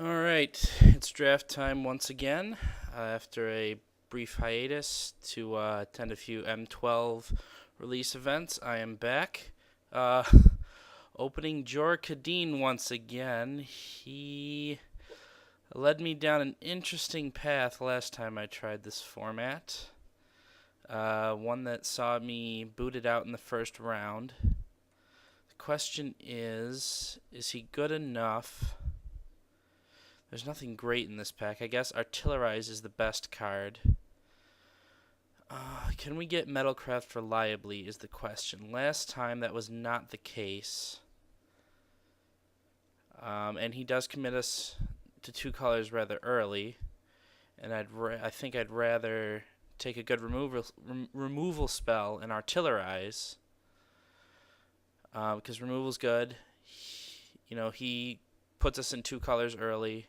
All right, it's draft time once again. After a brief hiatus to attend a few M12 release events, I am back. Uh, Opening Jor Kadeen once again. He led me down an interesting path last time I tried this format. One that saw me booted out in the first round. The question is he good enough? There's nothing great in this pack. I guess Artillerize is the best card. Can we get Metalcraft reliably is the question. Last time that was not the case. And he does commit us to two colors rather early. And I think I'd rather take a good removal spell and Artillerize. Because removal's good. He puts us in two colors early.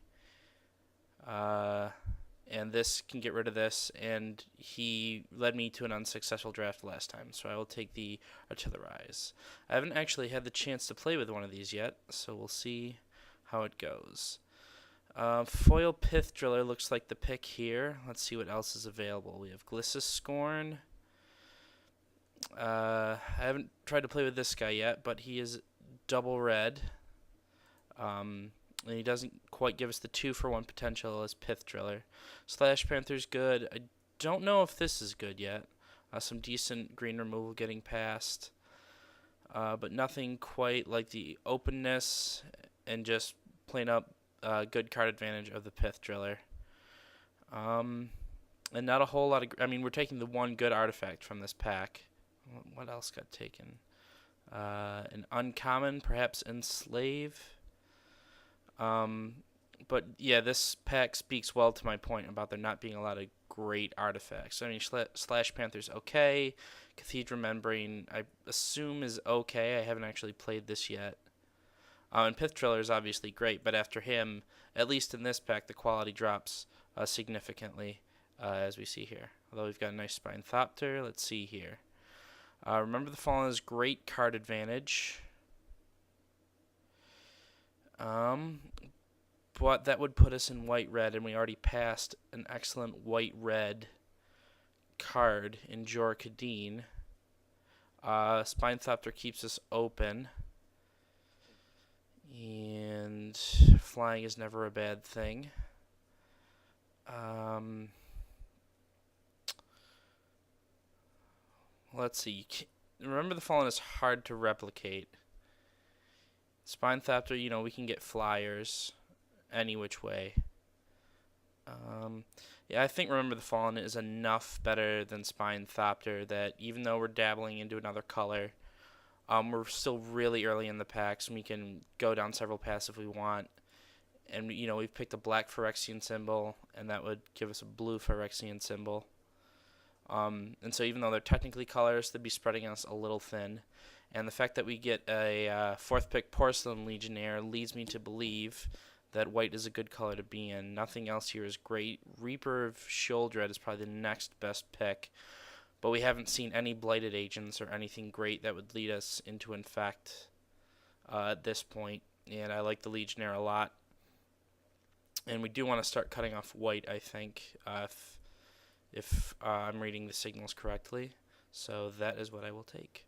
And this can get rid of this, and he led me to an unsuccessful draft last time, so I will take the Artillerize. I haven't actually had the chance to play with one of these yet, so we'll see how it goes. Foil Pith Driller looks like the pick here. Let's see what else is available. We have Glissus Scorn. I haven't tried to play with this guy yet, but he is double red. And he doesn't quite give us the 2-for-1 potential as Pith Driller. Slash Panther's good. I don't know if this is good yet. Some decent green removal getting past. But nothing quite like the openness and just plain up good card advantage of the Pith Driller. And not a whole lot of... we're taking the one good artifact from this pack. What else got taken? An uncommon, perhaps Enslave. But yeah, this pack speaks well to my point about there not being a lot of great artifacts. Slash Panther's okay. Cathedral Membrane, I assume, is okay. I haven't actually played this yet. And Pith Driller is obviously great, but after him, at least in this pack, the quality drops significantly, as we see here. Although we've got a nice Spine Thopter. Let's see here. Remember the Fallen is great card advantage. But that would put us in white-red, and we already passed an excellent white-red card in Jor Kadeen. Spine Thopter keeps us open, and flying is never a bad thing. Let's see. Remember the Fallen is hard to replicate. Spine Thopter, we can get flyers any which way. Yeah, I think Remember the Fallen is enough better than Spine Thopter that even though we're dabbling into another color, we're still really early in the packs, and we can go down several paths if we want. And, we've picked a black Phyrexian symbol, and that would give us a blue Phyrexian symbol. And so even though they're technically colors, they'd be spreading us a little thin. And the fact that we get a fourth pick Porcelain Legionnaire leads me to believe that white is a good color to be in. Nothing else here is great. Reaper of Sheoldred is probably the next best pick, but we haven't seen any Blighted Agents or anything great that would lead us into Infect at this point, and I like the Legionnaire a lot. And we do want to start cutting off white, I think, if I'm reading the signals correctly. So that is what I will take.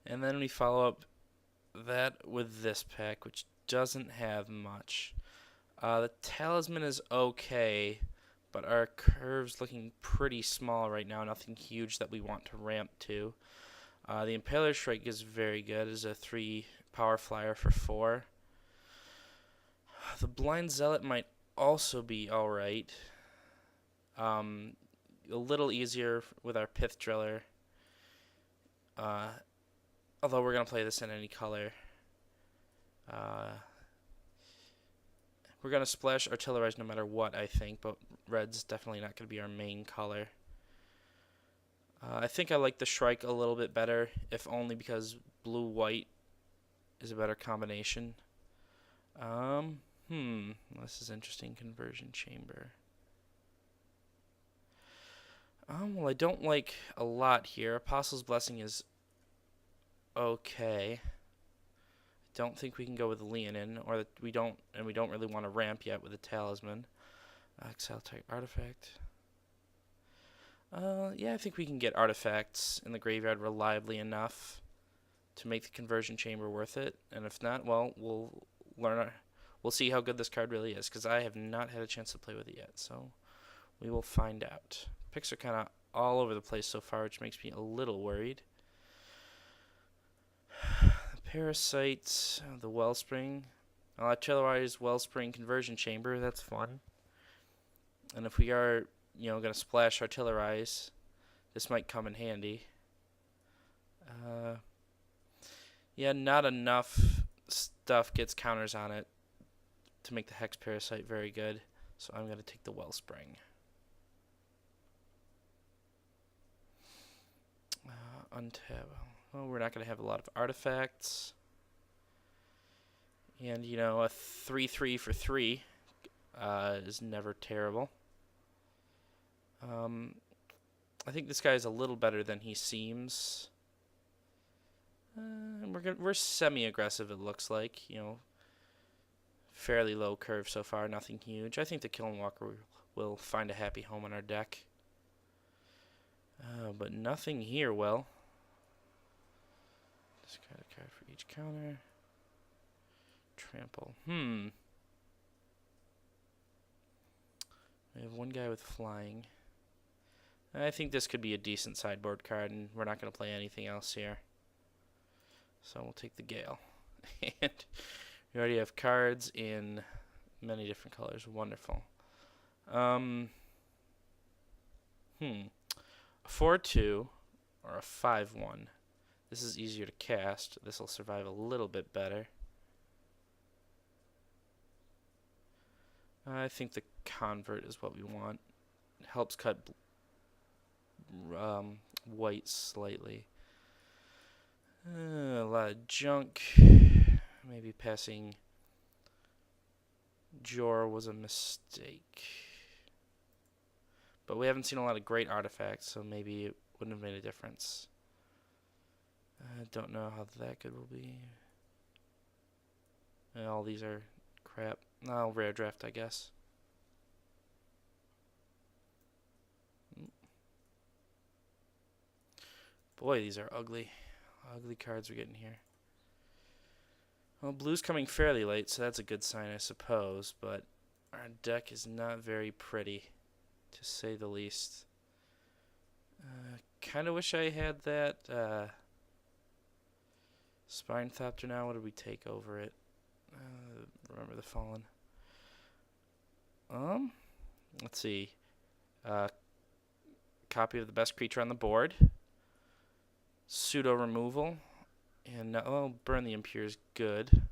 And then we follow up that with this pack, which doesn't have much. The Talisman is okay, but our curve's looking pretty small right now. Nothing huge that we want to ramp to. The Impaler Shrike is very good as a 3 power flyer for 4. The Blind Zealot might also be alright. A little easier with our Pith Driller. Although we're going to play this in any color. We're going to splash Artillerize no matter what, I think, but red's definitely not going to be our main color. I think I like the Shrike a little bit better, if only because blue-white is a better combination. This is interesting. Conversion Chamber. Well, I don't like a lot here. Apostle's Blessing is okay. don't think we can go with Leonin, or that we don't really want to ramp yet with a Talisman. Exile type artifact. Yeah, I think we can get artifacts in the graveyard reliably enough to make the conversion chamber worth it. And if not, well, we'll see how good this card really is, because I have not had a chance to play with it yet. So we will find out. Picks are kind of all over the place so far, which makes me a little worried. Parasite, the Wellspring. Artillerize Wellspring Conversion Chamber, that's fun. And if we are, going to splash Artillerize, this might come in handy. Yeah, not enough stuff gets counters on it to make the Hex Parasite very good, so I'm going to take the Wellspring. Untap. Well, we're not going to have a lot of artifacts. And, a 3/3 for 3 is never terrible. I think this guy is a little better than he seems. We're semi-aggressive, it looks like. Fairly low curve so far, nothing huge. I think the Killing Walker will find a happy home on our deck. But nothing here, well. Discard a card for each counter. Trample. We have one guy with flying. I think this could be a decent sideboard card, and we're not going to play anything else here. So we'll take the Gale. And we already have cards in many different colors. Wonderful. A 4/2 or a 5/1. This is easier to cast. This will survive a little bit better. I think the Convert is what we want. It helps cut white slightly. A lot of junk. Maybe passing Jor was a mistake. But we haven't seen a lot of great artifacts, so maybe it wouldn't have made a difference. I don't know how that good will be. And all these are crap. No, rare draft, I guess. Boy, these are ugly. Ugly cards we're getting here. Well, blue's coming fairly late, so that's a good sign, I suppose. But our deck is not very pretty, to say the least. Kind of wish I had that Spinethopter now. What did we take over it? Remember the Fallen. Let's see. Copy of the best creature on the board. Pseudo removal. And Burn the Impure is good.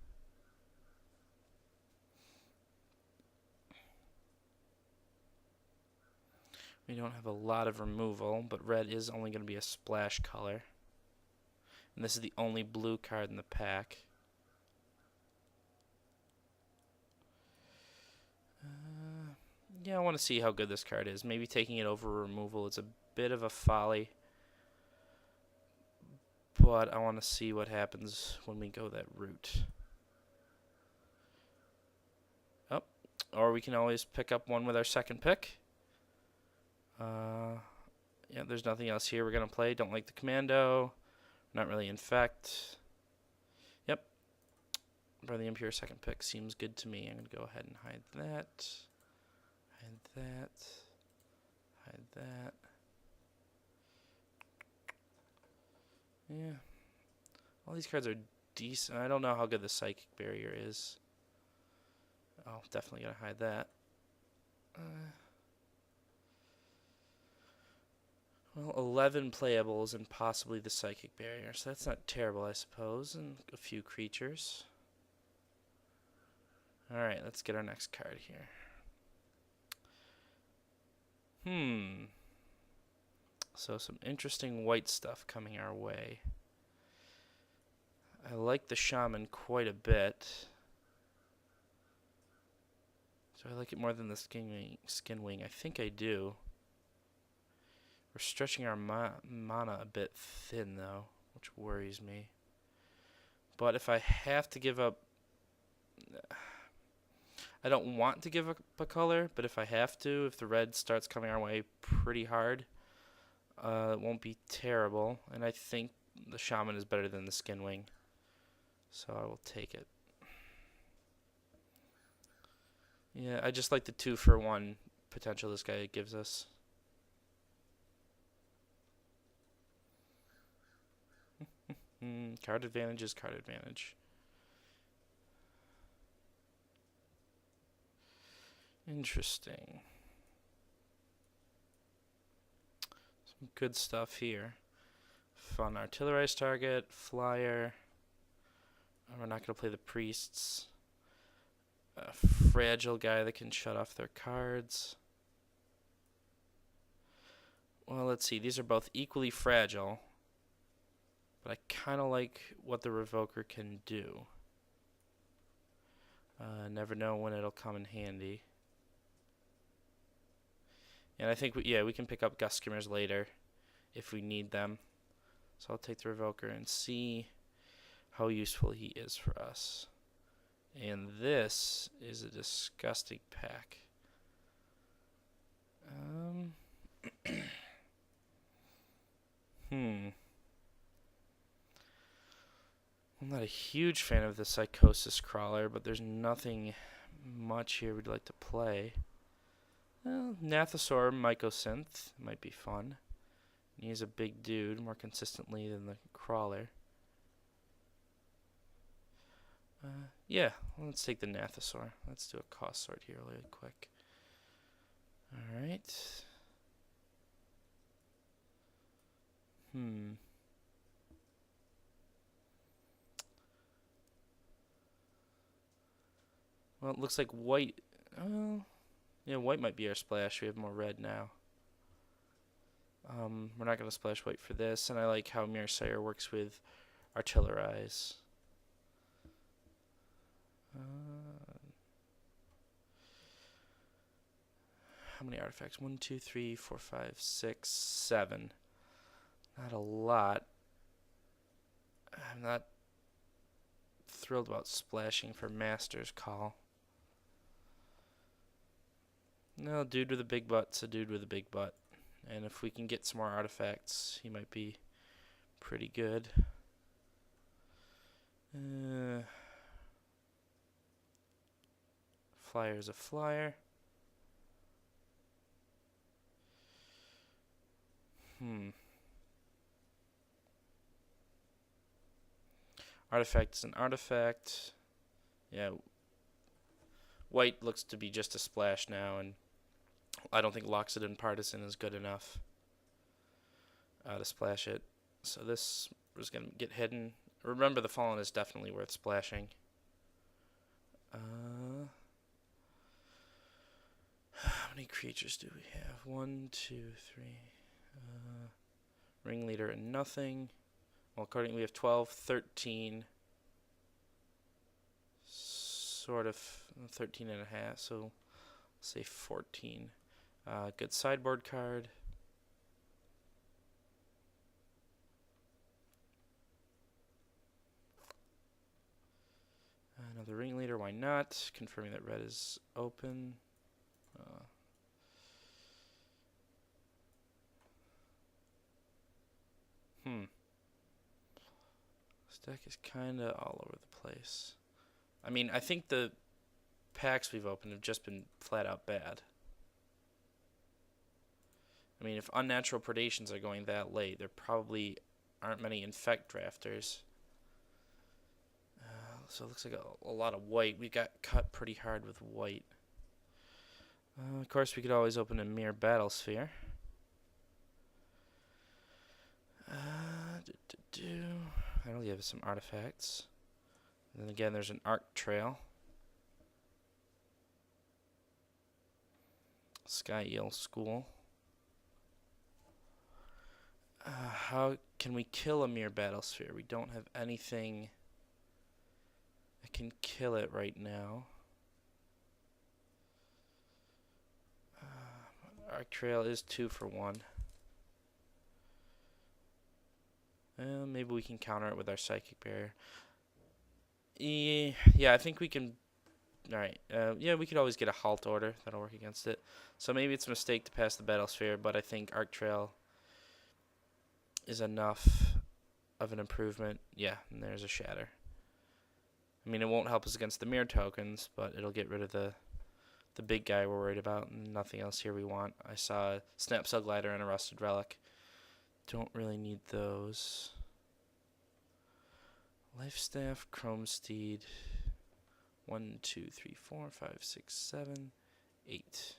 We don't have a lot of removal, but red is only going to be a splash color. And this is the only blue card in the pack. Yeah, I want to see how good this card is. Maybe taking it over removal is a bit of a folly. But I want to see what happens when we go that route. Oh, or we can always pick up one with our second pick. Yeah, there's nothing else here we're going to play. Don't like the Commando. Not really Infect. Yep. Burn the Impure second pick seems good to me. I'm going to go ahead and hide that. Hide that. Hide that. Yeah. All these cards are decent. I don't know how good the Psychic Barrier is. Oh, definitely going to hide that. Well, 11 playables and possibly the Psychic Barrier, so that's not terrible, I suppose, and a few creatures. Alright, let's get our next card here. So some interesting white stuff coming our way. I like the Shaman quite a bit. So I like it more than the Skinwing. I think I do. We're stretching our mana a bit thin, though, which worries me. But if I have to give up, I don't want to give up a color, but if I have to, if the red starts coming our way pretty hard, it won't be terrible. And I think the Shaman is better than the Skinwing, so I will take it. Yeah, I just like the 2-for-1 potential this guy gives us. Card advantage is card advantage. Interesting. Some good stuff here. Fun artillerized target, flyer. We're not going to play the priests. A fragile guy that can shut off their cards. Well, let's see. These are both equally fragile. But I kind of like what the Revoker can do. Never know when it'll come in handy. And I think, we can pick up Gust Skimmers later if we need them. So I'll take the Revoker and see how useful he is for us. And this is a disgusting pack. I'm not a huge fan of the Psychosis Crawler, but there's nothing much here we'd like to play. Well, Nathosaur Mycosynth might be fun. He's a big dude more consistently than the Crawler. Yeah, let's take the Nathosaur. Let's do a cost sort here really quick. Alright. Well, it looks like white. Yeah, white might be our splash. We have more red now. We're not going to splash white for this, and I like how Mirror Sire works with Artillerize. How many artifacts? 1, 2, 3, 4, 5, 6, 7. Not a lot. I'm not thrilled about splashing for Master's Call. No, dude with a big butt's a dude with a big butt. And if we can get some more artifacts, he might be pretty good. Flyer's a flyer. Artifact is an artifact. Yeah. White looks to be just a splash now, and I don't think Loxodon Partisan is good enough to splash it. So this was going to get hidden. Remember, the Fallen is definitely worth splashing. How many creatures do we have? 1, 2, 3. Ringleader and nothing. Well, according we have 12, 13. Sort of 13 and a half, so say 14. Good sideboard card. Another Ringleader, why not? Confirming that red is open. This deck is kind of all over the place. I mean, I think the packs we've opened have just been flat out bad. I mean, if Unnatural Predations are going that late, there probably aren't many Infect drafters. So it looks like a lot of white. We got cut pretty hard with white. Of course, we could always open a Mirror Battlesphere. That'll give us some artifacts. And then again, there's an Arc Trail. Sky Eel School. How can we kill a Mirror Battlesphere? We don't have anything that can kill it right now. Arc Trail is 2-for-1. Maybe we can counter it with our Psychic Barrier. Yeah, I think we can. All right. Yeah, we could always get a halt order. That'll work against it. So maybe it's a mistake to pass the battle sphere, but I think Arc Trail is enough of an improvement. Yeah, and there's a shatter. I mean, it won't help us against the mirror tokens, but it'll get rid of the big guy we're worried about, and nothing else here we want. I saw a Snap Cell Glider and a Rusted Relic. Don't really need those. Life Staff, Chrome Steed. 1, 2, 3, 4, 5, 6, 7, 8.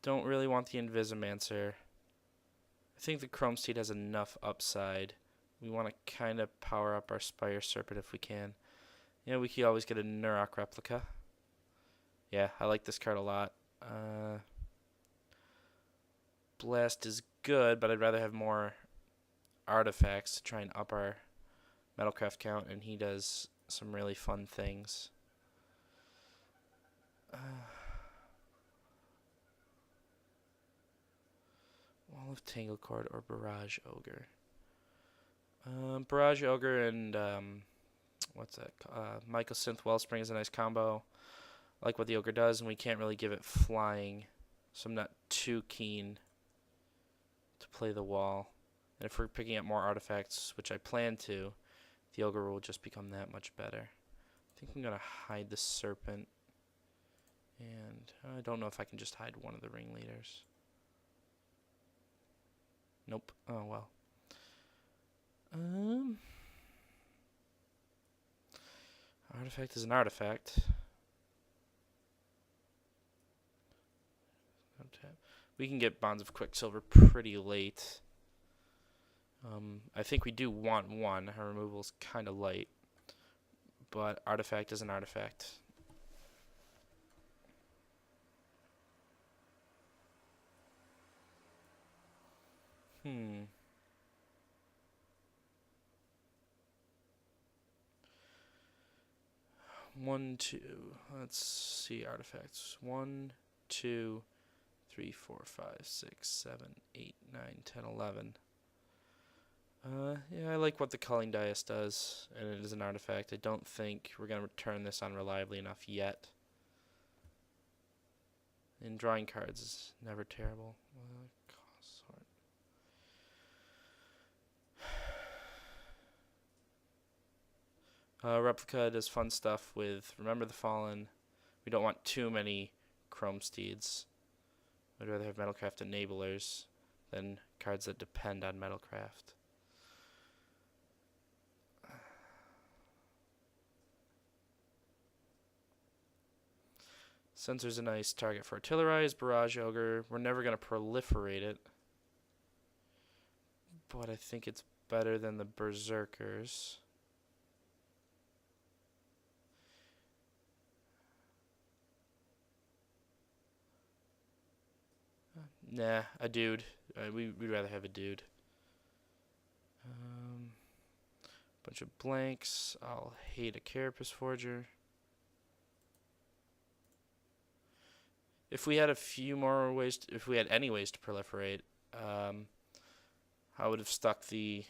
Don't really want the Invisimancer. I think the Chrome Steed has enough upside. We want to kind of power up our Spire Serpent if we can. Yeah, we could always get a Nurok Replica. Yeah, I like this card a lot. Blast is good, but I'd rather have more artifacts to try and up our Metalcraft count, and he does some really fun things. Wall of Tanglecord or Barrage Ogre. Barrage Ogre and what's that? Michael Synth Wellspring is a nice combo. I like what the Ogre does, and we can't really give it flying, so I'm not too keen to play the wall. And if we're picking up more artifacts, which I plan to, the Ogre will just become that much better. I think I'm going to hide the Serpent. And I don't know if I can just hide one of the ringleaders. Nope. Oh, well. Artifact is an artifact. We can get Bonds of Quicksilver pretty late. I think we do want one. Her removal is kind of light. But artifact is an artifact. One, two. Let's see artifacts. 1, 2, 3, 4, 5, 6, 7, 8, 9, 10, 11. Yeah, I like what the Culling Dice does, and it is an artifact. I don't think we're going to return this unreliably enough yet. And drawing cards is never terrible. Replica does fun stuff with Remember the Fallen. We don't want too many Chrome Steeds. I'd rather have Metalcraft enablers than cards that depend on Metalcraft. Sensor's a nice target for Artillerize, Barrage Ogre. We're never going to proliferate it, but I think it's better than the Berserkers. Nah, a dude. We'd rather have a dude. Bunch of blanks. I'll hate a Carapace Forger. If we had a few more ways, if we had any ways to proliferate, I would have stuck the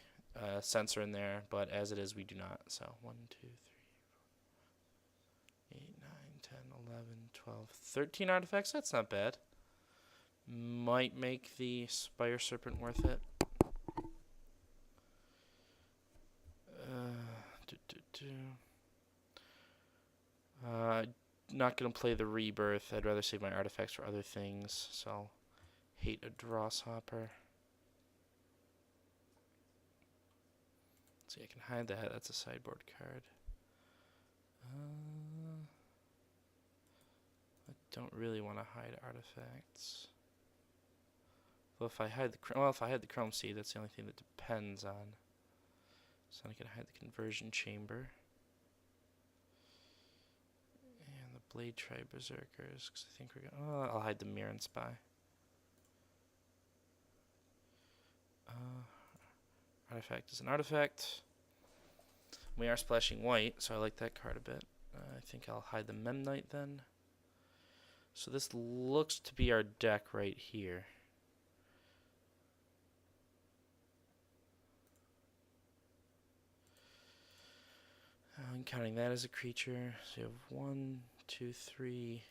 sensor in there, but as it is, we do not. So 1, 2, 3, 4, 8, 9, 10, 11, 12, 13 artifacts. That's not bad. Might make the Spire Serpent worth it. Not going to play the Rebirth. I'd rather save my artifacts for other things, so I'll hate a Drawshopper. See, I can hide that. That's a sideboard card. I don't really want to hide artifacts. Well, if I hide the Chrome Seed, that's the only thing that depends on. So I can hide the Conversion Chamber. And the Blade Tribe Berserkers, because I think we're going to... I'll hide the Mirror and Spy. Artifact is an artifact. We are splashing white, so I like that card a bit. I think I'll hide the Memnite then. So this looks to be our deck right here. I'm counting that as a creature. So you have 1, 2, 3.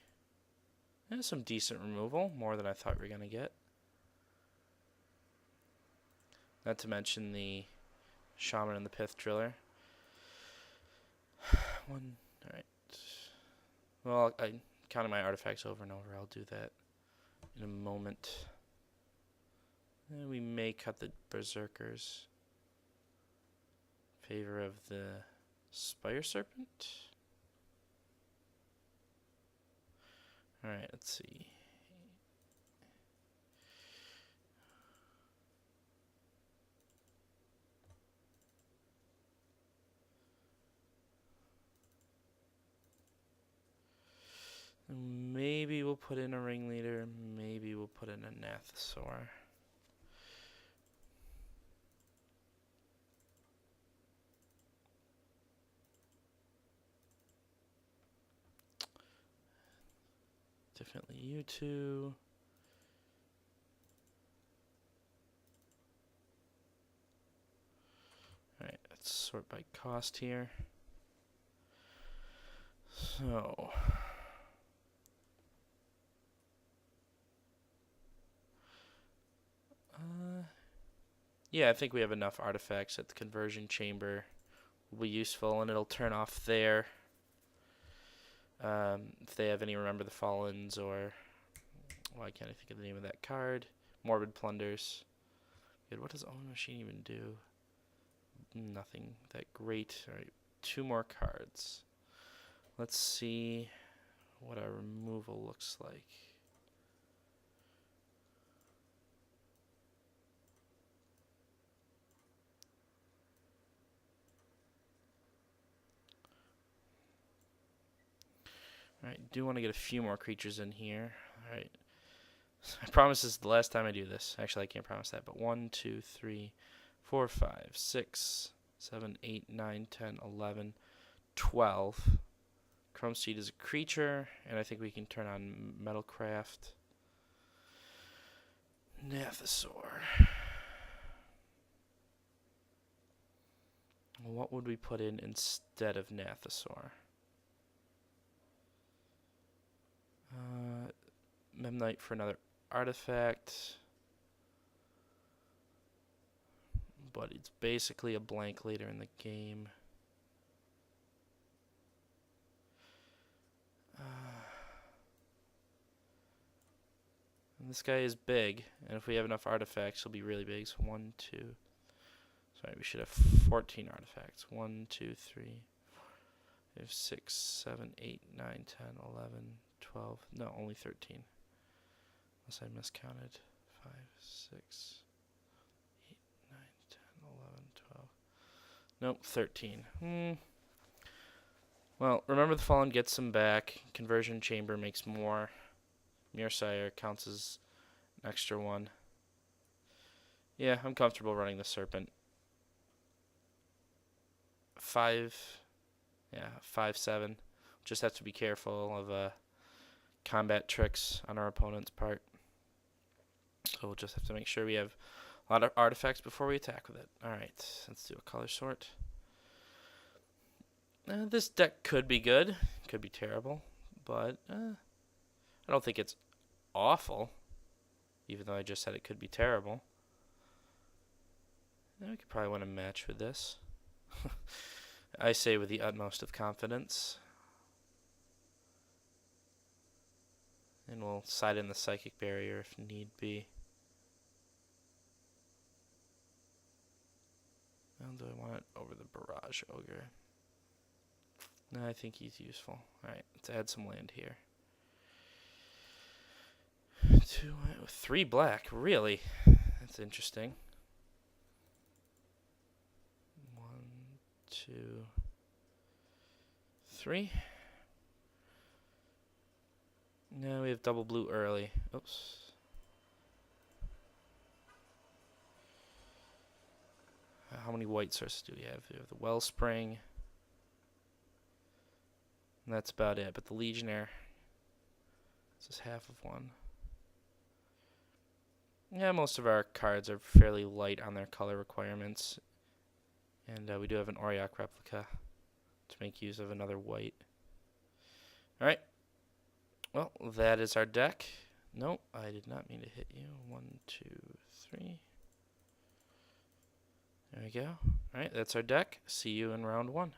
That's some decent removal, more than I thought we were going to get. Not to mention the Shaman and the Pith Driller. One, alright. Well, I'm counting my artifacts over and over. I'll do that in a moment. And we may cut the Berserkers in favor of the Spire Serpent. Alright, let's see. Maybe we'll put in a Ringleader. Maybe we'll put in a Nathosaur. Definitely you two. Alright, let's sort by cost here. So yeah, I think we have enough artifacts at the conversion chamber. Will be useful, and it'll turn off there. If they have any Remember the Fallens, or why can't I think of the name of that card? Morbid Plunders. Good. What does Own Machine even do? Nothing that great. Alright, 2 more cards. Let's see what our removal looks like. Alright, do want to get a few more creatures in here. Alright. I promise this is the last time I do this. Actually, I can't promise that, but 1, 2, 3, 4, 5, 6, 7, 8, 9, 10, 11, 12. Chrome Seed is a creature, and I think we can turn on Metalcraft. Nathosaur. What would we put in instead of Nathosaur? Memnite for another artifact. But it's basically a blank later in the game. And this guy is big, and if we have enough artifacts, he'll be really big. So 1, 2. Sorry, we should have 14 artifacts. 1, 2, 3, 4, 5, 6, 7, 8, 9, 10, 11, 12. No, only 13. Unless I miscounted. 5, 6, 8, 9, 10, 11, 12. Nope, 13. Well, Remember the Fallen gets some back. Conversion Chamber makes more. Mirror counts as an extra 1. Yeah, I'm comfortable running the Serpent. 5, 7. Just have to be careful of combat tricks on our opponent's part. So we'll just have to make sure we have a lot of artifacts before we attack with it. Alright, let's do a color sort. This deck could be good, could be terrible, but I don't think it's awful, even though I just said it could be terrible. We could probably win a match with this. I say with the utmost of confidence. And we'll side in the Psychic Barrier if need be. Well, do I want it over the Barrage Ogre? No, I think he's useful. Alright, let's add some land here. 3 black, really? That's interesting. 1, 2, 3. Now we have double blue early. Oops. How many white sources do we have? We have the Wellspring. And that's about it. But the Legionnaire, this is half of 1. Yeah, most of our cards are fairly light on their color requirements. And we do have an Auriok replica. to make use of another white. Alright. Well, that is our deck. Nope, I did not mean to hit you. 1, 2, 3. There we go. Alright, that's our deck. See you in round 1.